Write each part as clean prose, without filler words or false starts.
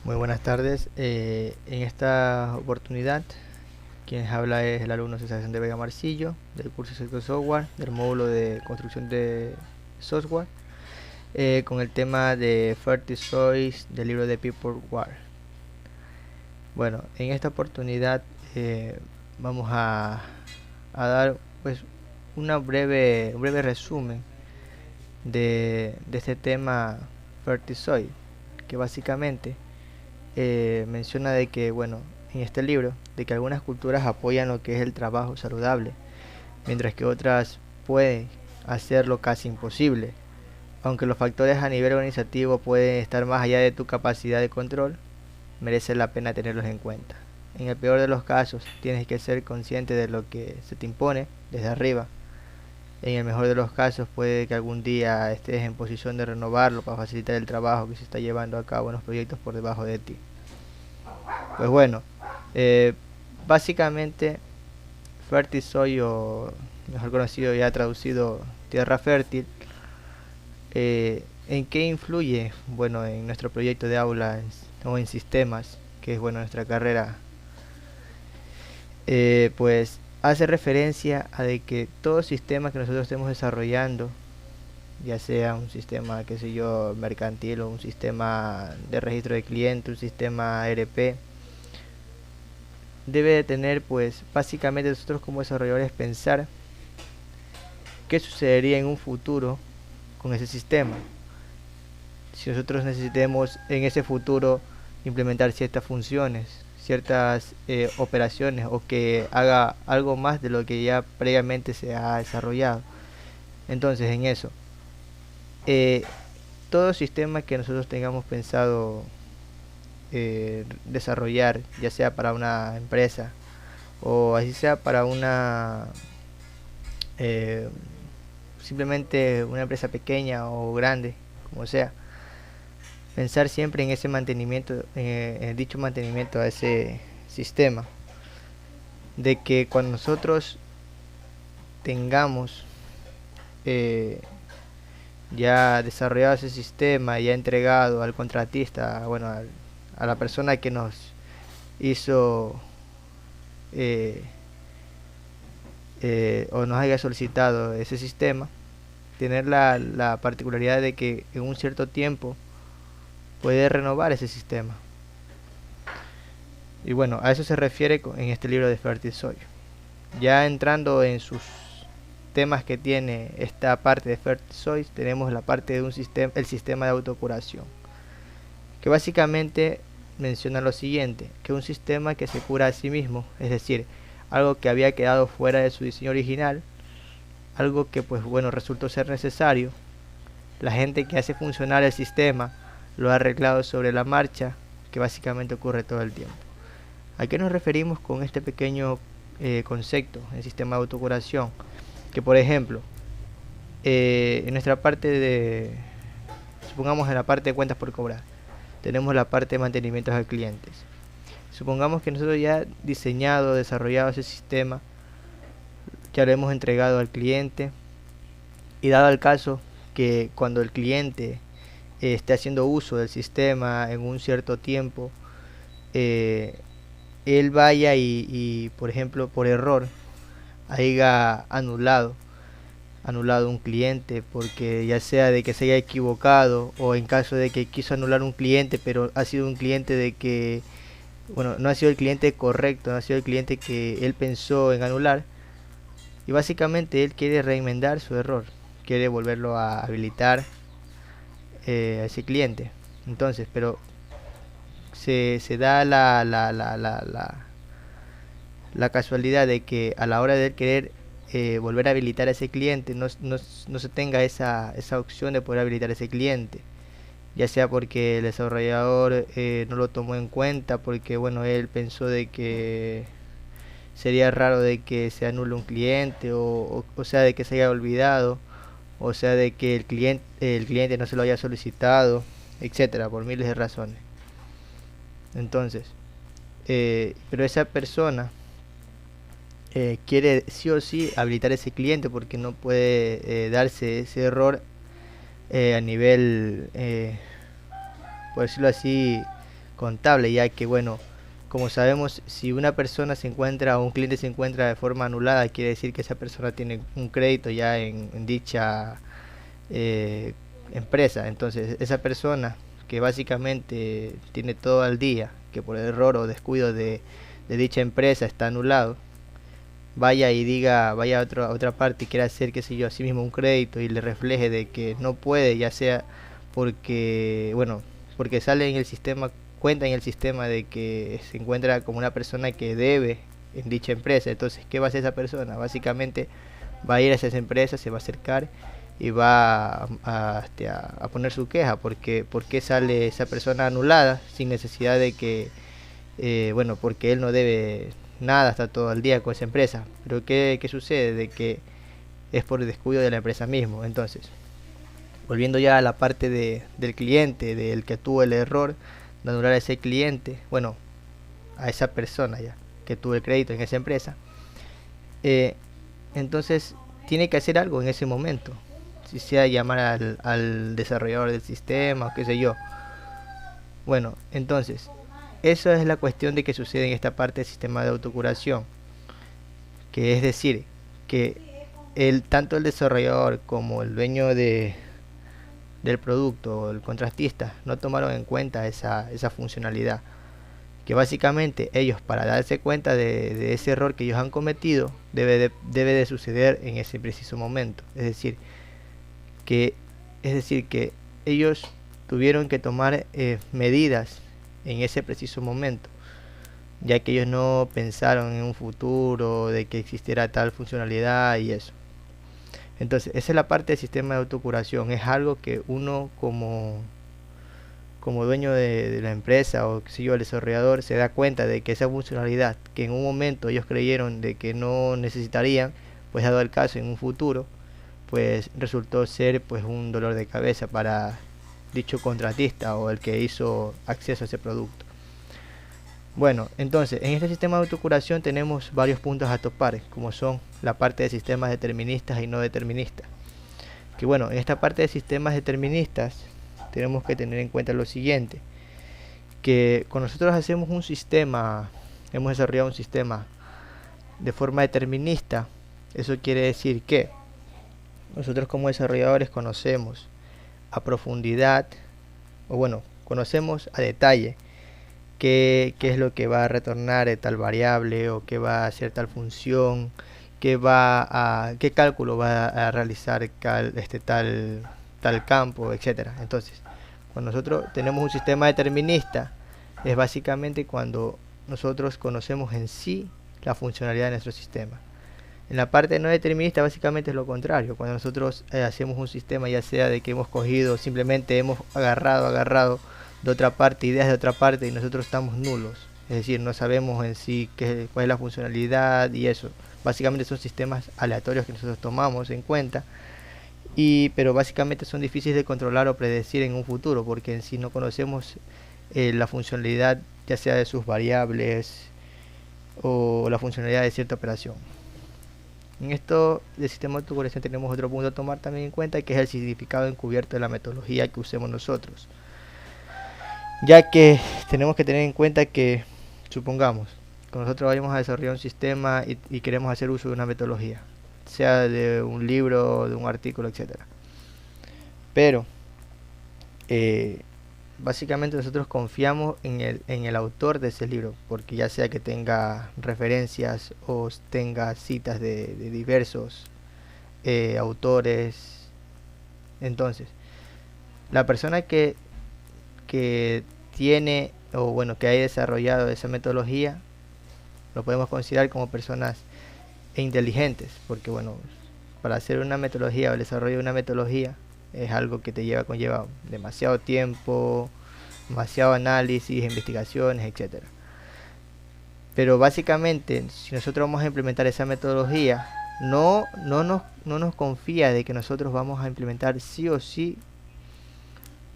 Muy buenas tardes. En esta oportunidad, quien habla es el alumno César de Vega Marcillo, del curso de Software, del módulo de construcción de software, con el tema de Fertisoys del libro de People War. Bueno, en esta oportunidad vamos a dar pues un breve resumen de este tema Fertisoy, que básicamente menciona de que, bueno, en este libro, de que algunas culturas apoyan lo que es el trabajo saludable, mientras que otras pueden hacerlo casi imposible. Aunque los factores a nivel organizativo pueden estar más allá de tu capacidad de control, merece la pena tenerlos en cuenta. En el peor de los casos, tienes que ser consciente de lo que se te impone desde arriba. En el mejor de los casos, puede que algún día estés en posición de renovarlo para facilitar el trabajo que se está llevando a cabo en los proyectos por debajo de ti. Pues bueno, eh, básicamente Fertisoy, o mejor conocido ya traducido tierra fértil, ¿en qué influye? Bueno, en nuestro proyecto de aula o en sistemas, que es bueno nuestra carrera, pues hace referencia a de que todo sistema que nosotros estemos desarrollando, ya sea un sistema, qué sé yo, mercantil o un sistema de registro de cliente, un sistema ERP, debe de tener, pues básicamente nosotros como desarrolladores pensar qué sucedería en un futuro con ese sistema. Si nosotros necesitemos en ese futuro implementar ciertas funciones, ciertas operaciones, o que haga algo más de lo que ya previamente se ha desarrollado. Entonces en eso, eh, todo sistema que nosotros tengamos pensado desarrollar, ya sea para una empresa o así sea para una eh, simplemente una empresa pequeña o grande, como sea, pensar siempre en ese mantenimiento, en dicho mantenimiento a ese sistema, de que cuando nosotros tengamos eh, ya desarrollado ese sistema, ya entregado al contratista, bueno, a la persona que nos hizo eh, o nos haya solicitado ese sistema, tener la particularidad de que en un cierto tiempo puede renovar ese sistema. Y bueno, a eso se refiere en este libro de Fertisoy. Ya entrando en sus temas que tiene esta parte de Fertisoy, tenemos la parte de un sistema, el sistema de autocuración, que básicamente menciona lo siguiente, que un sistema que se cura a sí mismo, es decir, algo que había quedado fuera de su diseño original, algo que pues bueno resultó ser necesario, la gente que hace funcionar el sistema lo ha arreglado sobre la marcha, que básicamente ocurre todo el tiempo. ¿A qué nos referimos con este pequeño concepto en sistema de autocuración? Que por ejemplo, en nuestra parte de, supongamos en la parte de cuentas por cobrar, tenemos la parte de mantenimientos al clientes. Supongamos que nosotros ya diseñado, desarrollado ese sistema, ya lo hemos entregado al cliente, y dado el caso que cuando el cliente esté haciendo uso del sistema en un cierto tiempo, eh, él vaya y, por ejemplo, por error, haya anulado un cliente, porque ya sea de que se haya equivocado, o en caso de que quiso anular un cliente pero ha sido un cliente de que, bueno, no ha sido el cliente correcto, no ha sido el cliente que él pensó en anular, y básicamente él quiere reenmendar su error, quiere volverlo a habilitar a ese cliente. Entonces, pero se da la casualidad de que a la hora de querer volver a habilitar a ese cliente, no se tenga esa opción de poder habilitar a ese cliente, ya sea porque el desarrollador no lo tomó en cuenta, porque bueno, él pensó de que sería raro de que se anule un cliente, o sea de que se haya olvidado, o sea de que el cliente no se lo haya solicitado, etcétera, por miles de razones. Entonces, pero esa persona quiere sí o sí habilitar ese cliente, porque no puede darse ese error a nivel, por decirlo así, contable, ya que bueno, como sabemos, si una persona se encuentra o un cliente se encuentra de forma anulada, quiere decir que esa persona tiene un crédito ya en dicha eh, empresa. Entonces esa persona que básicamente tiene todo al día, que por error o descuido de dicha empresa está anulado, vaya y diga, vaya a otra parte y quiera hacer, qué sé yo, a sí mismo un crédito y le refleje de que no puede, ya sea porque, bueno, porque sale en el sistema, cuenta en el sistema de que se encuentra como una persona que debe en dicha empresa. Entonces, ¿qué va a hacer esa persona? Básicamente va a ir a esas empresas, se va a acercar y va a poner su queja porque por qué sale esa persona anulada sin necesidad de que bueno, porque él no debe nada, está todo el día con esa empresa. Pero ¿qué sucede? De que es por el descuido de la empresa mismo. Entonces, volviendo ya a la parte del cliente, del que tuvo el error de anular a ese cliente, bueno, a esa persona ya que tuvo el crédito en esa empresa, eh, entonces tiene que hacer algo en ese momento, si sea llamar al desarrollador del sistema o qué sé yo. Bueno, entonces, eso es la cuestión de que sucede en esta parte del sistema de autocuración, que es decir, que tanto el desarrollador como el dueño del producto, el contratista, no tomaron en cuenta esa funcionalidad, que básicamente ellos, para darse cuenta de ese error que ellos han cometido, debe de suceder en ese preciso momento. Que, es decir, que ellos tuvieron que tomar medidas en ese preciso momento, ya que ellos no pensaron en un futuro de que existiera tal funcionalidad y eso. Entonces, esa es la parte del sistema de autocuración. Es algo que uno como dueño de la empresa o si yo el desarrollador se da cuenta de que esa funcionalidad que en un momento ellos creyeron de que no necesitarían, pues dado el caso en un futuro, pues resultó ser pues un dolor de cabeza para dicho contratista o el que hizo acceso a ese producto. Bueno, entonces en este sistema de autocuración tenemos varios puntos a topar, como son la parte de sistemas deterministas y no deterministas. Que bueno, en esta parte de sistemas deterministas tenemos que tener en cuenta lo siguiente, que cuando nosotros hacemos un sistema, hemos desarrollado un sistema de forma determinista, eso quiere decir que nosotros como desarrolladores conocemos a profundidad, o bueno, conocemos a detalle qué es lo que va a retornar de tal variable o qué va a hacer tal función, qué cálculo va a realizar tal campo, etcétera. Entonces, cuando nosotros tenemos un sistema determinista, es básicamente cuando nosotros conocemos en sí la funcionalidad de nuestro sistema. En la parte no determinista básicamente es lo contrario. Cuando nosotros hacemos un sistema, ya sea de que hemos cogido, simplemente hemos agarrado de otra parte, ideas de otra parte, y nosotros estamos nulos. Es decir, no sabemos en sí cuál es la funcionalidad y eso. Básicamente son sistemas aleatorios que nosotros tomamos en cuenta, pero básicamente son difíciles de controlar o predecir en un futuro, porque en sí no conocemos la funcionalidad, ya sea de sus variables o la funcionalidad de cierta operación. En esto del sistema de autocorrección tenemos otro punto a tomar también en cuenta, que es el significado encubierto de la metodología que usemos nosotros, ya que tenemos que tener en cuenta que, supongamos, que nosotros vayamos a desarrollar un sistema y queremos hacer uso de una metodología, sea de un libro, de un artículo, etcétera. Pero básicamente nosotros confiamos en el autor de ese libro, porque ya sea que tenga referencias o tenga citas de diversos autores. Entonces, la persona que tiene o bueno que haya desarrollado esa metodología lo podemos considerar como personas inteligentes, porque bueno, para hacer una metodología o el desarrollo de una metodología es algo que conlleva demasiado tiempo, demasiado análisis, investigaciones, etcétera. Pero básicamente, si nosotros vamos a implementar esa metodología, no nos confía de que nosotros vamos a implementar sí o sí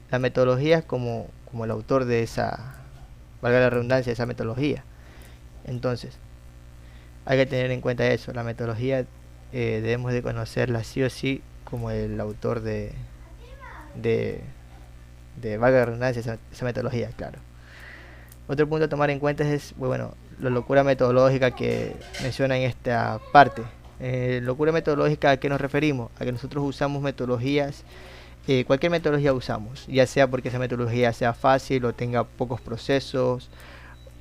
la metodología como el autor de esa, valga la redundancia, de esa metodología. Entonces, hay que tener en cuenta eso, la metodología debemos de conocerla sí o sí como el autor de valga la redundancia, esa metodología, claro. Otro punto a tomar en cuenta es, bueno, la locura metodológica que menciona en esta parte. Locura metodológica, ¿a qué nos referimos? A que nosotros usamos metodologías, cualquier metodología usamos, ya sea porque esa metodología sea fácil o tenga pocos procesos,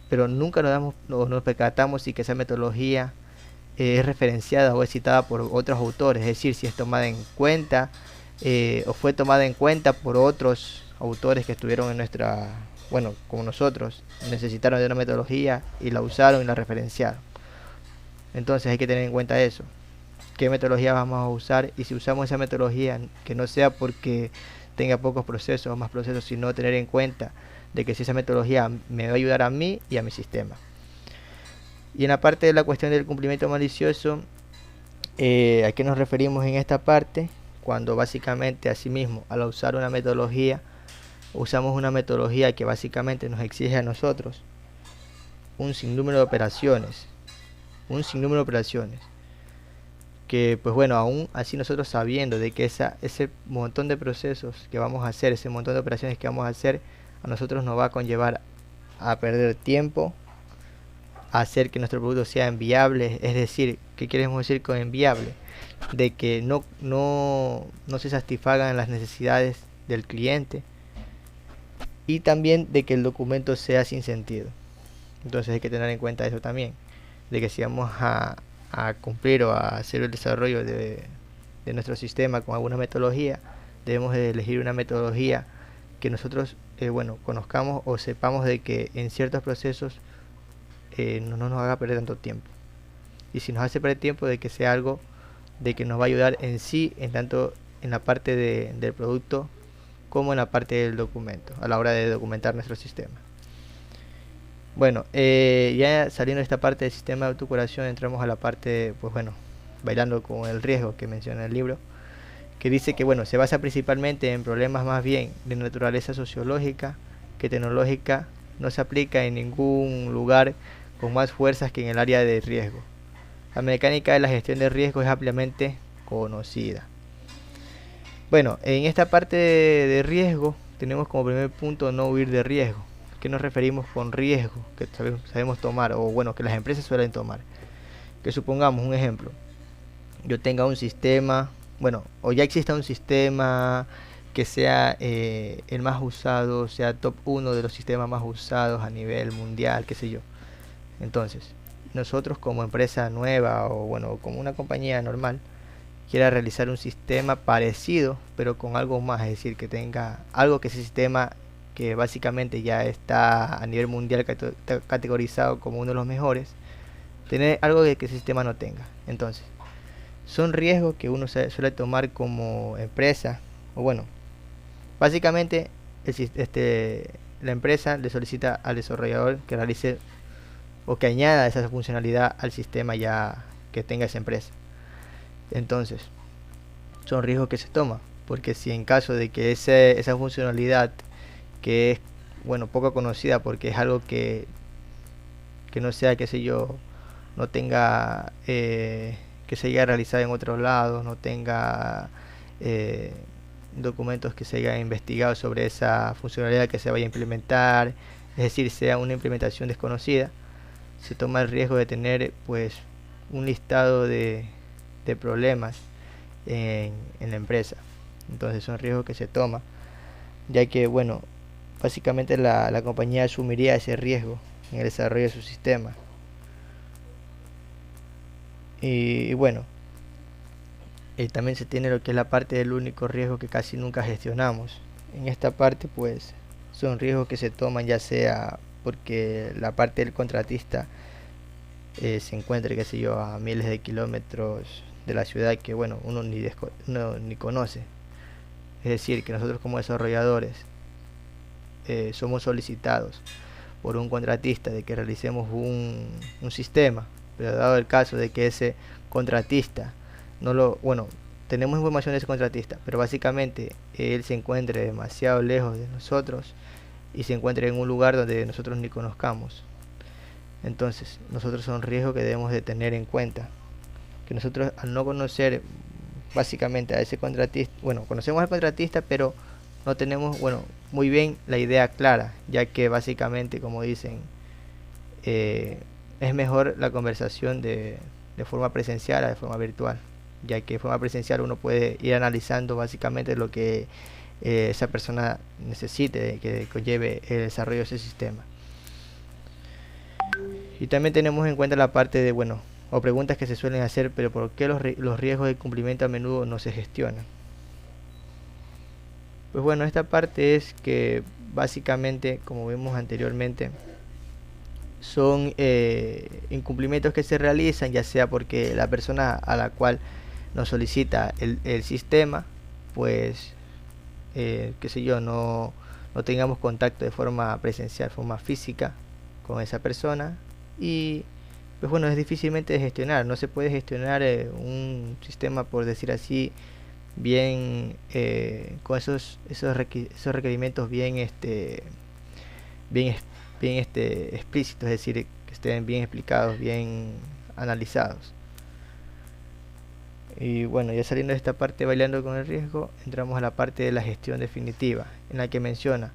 pero nunca nos percatamos si que esa metodología es referenciada o es citada por otros autores, es decir, si es tomada en cuenta o fue tomada en cuenta por otros autores que estuvieron en nuestra, bueno, como nosotros, necesitaron de una metodología y la usaron y la referenciaron. Entonces hay que tener en cuenta eso, qué metodología vamos a usar, y si usamos esa metodología, que no sea porque tenga pocos procesos o más procesos, sino tener en cuenta de que si esa metodología me va a ayudar a mí y a mi sistema. Y en la parte de la cuestión del cumplimiento malicioso, ¿a qué nos referimos en esta parte? Cuando básicamente, asimismo, al usar una metodología, usamos una metodología que básicamente nos exige a nosotros un sinnúmero de operaciones, que pues bueno, aún así nosotros sabiendo de que ese montón de procesos que vamos a hacer, ese montón de operaciones que vamos a hacer, a nosotros nos va a conllevar a perder tiempo, a hacer que nuestro producto sea inviable. Es decir, ¿qué queremos decir con inviable? De que no se satisfagan las necesidades del cliente, y también de que el documento sea sin sentido. Entonces hay que tener en cuenta eso también, de que si vamos a cumplir o a hacer el desarrollo de nuestro sistema con alguna metodología, debemos de elegir una metodología que nosotros bueno, conozcamos o sepamos de que en ciertos procesos no nos haga perder tanto tiempo, y si nos hace perder tiempo, de que sea algo de que nos va a ayudar en sí, en tanto en la parte del producto como en la parte del documento, a la hora de documentar nuestro sistema. Bueno, ya saliendo de esta parte del sistema de autocuración, entramos a la parte, pues bueno, bailando con el riesgo que menciona el libro, que dice que bueno, se basa principalmente en problemas más bien de naturaleza sociológica que tecnológica, no se aplica en ningún lugar con más fuerzas que en el área de riesgo. La mecánica de la gestión de riesgo es ampliamente conocida. Bueno, en esta parte de riesgo tenemos como primer punto no huir de riesgo. ¿Qué nos referimos con riesgo que sabemos tomar, o bueno, que las empresas suelen tomar? Que supongamos un ejemplo, yo tenga un sistema, bueno, o ya exista un sistema que sea el más usado, sea top 1 de los sistemas más usados a nivel mundial, qué sé yo. Entonces, nosotros como empresa nueva o bueno, como una compañía normal, quiera realizar un sistema parecido, pero con algo más, es decir, que tenga algo que ese sistema que básicamente ya está a nivel mundial categorizado como uno de los mejores, tener algo de que ese sistema no tenga. Entonces, son riesgos que uno suele tomar como empresa, o bueno, básicamente la empresa le solicita al desarrollador que realice o que añada esa funcionalidad al sistema ya que tenga esa empresa. Entonces, son riesgos que se toman, porque si en caso de que esa funcionalidad, que es bueno, poco conocida, porque es algo que no sea, qué sé yo, no tenga que se haya realizado en otros lados, no tenga documentos que se hayan investigado sobre esa funcionalidad que se vaya a implementar, es decir, sea una implementación desconocida, se toma el riesgo de tener pues un listado de problemas en la empresa. Entonces son riesgos que se toma, ya que bueno, básicamente la compañía asumiría ese riesgo en el desarrollo de su sistema. Y bueno, también se tiene lo que es la parte del único riesgo que casi nunca gestionamos. En esta parte pues son riesgos que se toman ya sea porque la parte del contratista se encuentre, qué sé yo, a miles de kilómetros de la ciudad que bueno, uno ni conoce. Es decir, que nosotros como desarrolladores somos solicitados por un contratista de que realicemos un sistema, pero dado el caso de que ese contratista bueno, tenemos información de ese contratista, pero básicamente él se encuentre demasiado lejos de nosotros y se encuentre en un lugar donde nosotros ni conozcamos. Entonces, nosotros son riesgos que debemos de tener en cuenta, que nosotros al no conocer básicamente a ese contratista, bueno, conocemos al contratista, pero no tenemos, bueno, muy bien la idea clara, ya que básicamente, como dicen, es mejor la conversación de forma presencial a de forma virtual, ya que de forma presencial uno puede ir analizando básicamente lo que esa persona necesite que conlleve el desarrollo de ese sistema. Y también tenemos en cuenta la parte de, bueno, o preguntas que se suelen hacer, pero ¿por qué los riesgos de cumplimiento a menudo no se gestionan? Pues bueno, esta parte es que básicamente, como vimos anteriormente, son incumplimientos que se realizan, ya sea porque la persona a la cual nos solicita el sistema, pues, qué sé yo, no tengamos contacto de forma presencial, forma física con esa persona. Y pues bueno, es difícilmente de gestionar, no se puede gestionar un sistema, por decir así, bien, con esos requerimientos bien, bien, bien explícitos, es decir, que estén bien explicados, bien analizados. Y bueno, ya saliendo de esta parte bailando con el riesgo, entramos a la parte de la gestión definitiva, en la que menciona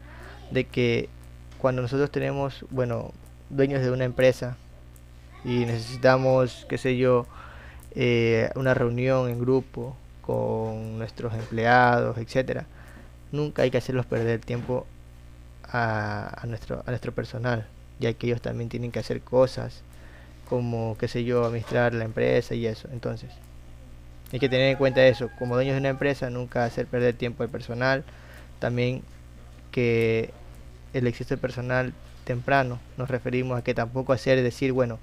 de que cuando nosotros tenemos, bueno, dueños de una empresa y necesitamos, qué sé yo, una reunión en grupo con nuestros empleados, etcétera, nunca hay que hacerlos perder tiempo a nuestro personal, ya que ellos también tienen que hacer cosas como, qué sé yo, administrar la empresa y eso. Entonces, hay que tener en cuenta eso, como dueños de una empresa, nunca hacer perder tiempo al personal. También que el exceso de personal temprano, nos referimos a que tampoco hacer decir, bueno,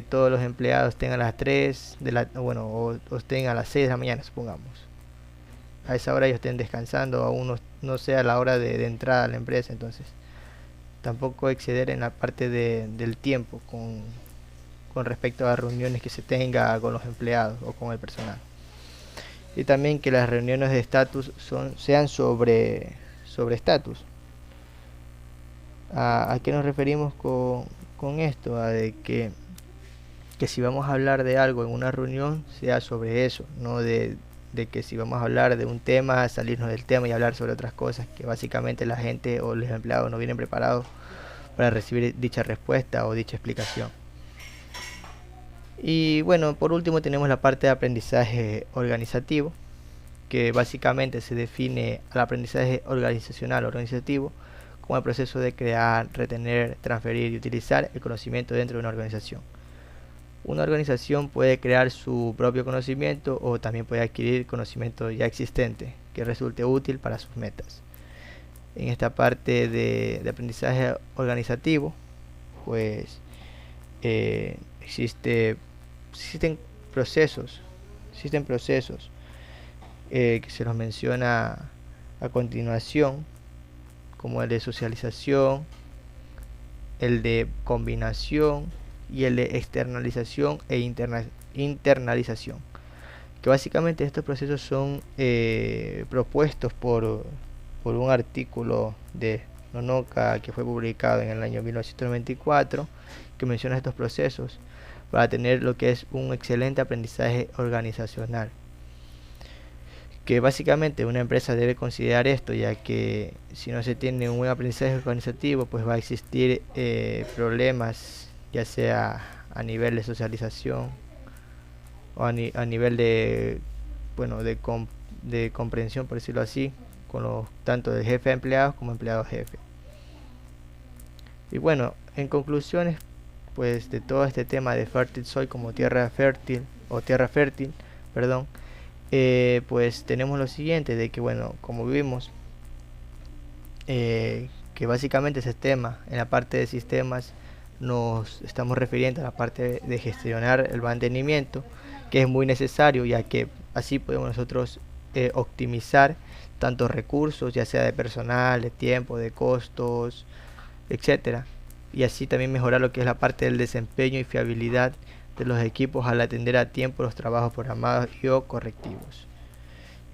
todos los empleados estén a las 3 de la, bueno, o estén a las 6 de la mañana, supongamos. A esa hora ellos estén descansando, aún no sea la hora de entrada a la empresa. Entonces, tampoco exceder en la parte del tiempo con respecto a reuniones que se tenga con los empleados o con el personal. Y también que las reuniones de estatus sean sobre estatus. ¿A qué nos referimos con esto? A de que si vamos a hablar de algo en una reunión, sea sobre eso, no de que si vamos a hablar de un tema, salirnos del tema y hablar sobre otras cosas, que básicamente la gente o los empleados no vienen preparados para recibir dicha respuesta o dicha explicación. Y bueno, por último tenemos la parte de aprendizaje organizativo, que básicamente se define al aprendizaje organizacional organizativo como el proceso de crear, retener, transferir y utilizar el conocimiento dentro de una organización. Una organización puede crear su propio conocimiento o también puede adquirir conocimiento ya existente que resulte útil para sus metas. En esta parte de aprendizaje organizativo, pues existen procesos, que se los menciona a continuación, como el de socialización, el de combinación y el de externalización e internalización, que básicamente estos procesos son propuestos por un artículo de Nonoka que fue publicado en el año 1994, que menciona estos procesos para tener lo que es un excelente aprendizaje organizacional, que básicamente una empresa debe considerar esto, ya que si no se tiene un buen aprendizaje organizativo, pues va a existir problemas, ya sea a nivel de socialización o a nivel de, bueno, de comprensión, por decirlo así, con tanto del jefe de empleados como empleado jefe. Y bueno, en conclusiones, pues de todo este tema de fértil soy como tierra fértil o tierra fértil, perdón, pues tenemos lo siguiente, de que bueno, como vimos, que básicamente ese tema, en la parte de sistemas, nos estamos refiriendo a la parte de gestionar el mantenimiento, que es muy necesario, ya que así podemos nosotros optimizar tantos recursos, ya sea de personal, de tiempo, de costos, etcétera, y así también mejorar lo que es la parte del desempeño y fiabilidad de los equipos al atender a tiempo los trabajos programados y o correctivos.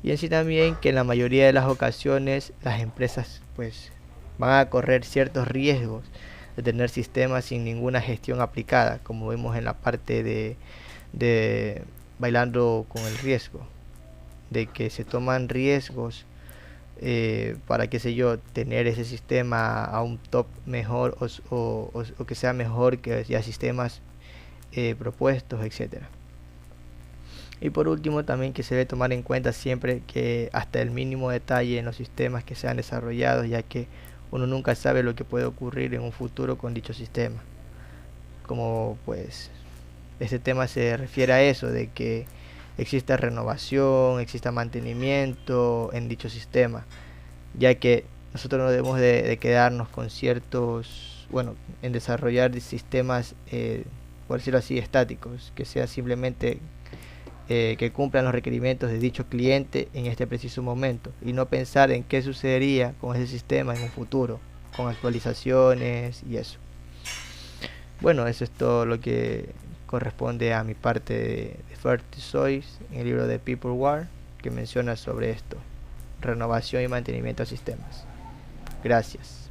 Y así también que en la mayoría de las ocasiones las empresas pues van a correr ciertos riesgos de tener sistemas sin ninguna gestión aplicada, como vemos en la parte de bailando con el riesgo, de que se toman riesgos para, qué sé yo, tener ese sistema a un top mejor o que sea mejor que ya sistemas propuestos, etcétera. Y por último también que se debe tomar en cuenta siempre que hasta el mínimo detalle en los sistemas que sean desarrollados, ya que uno nunca sabe lo que puede ocurrir en un futuro con dicho sistema. Como pues este tema se refiere a eso, de que exista renovación, exista mantenimiento en dicho sistema, ya que nosotros no debemos de quedarnos con ciertos, bueno, en desarrollar sistemas, por decirlo así, estáticos, que sea simplemente que cumplan los requerimientos de dicho cliente en este preciso momento y no pensar en qué sucedería con ese sistema en un futuro, con actualizaciones y eso. Bueno, eso es todo lo que corresponde a mi parte de Fertisoys en el libro de Peopleware, que menciona sobre esto, renovación y mantenimiento de sistemas. Gracias.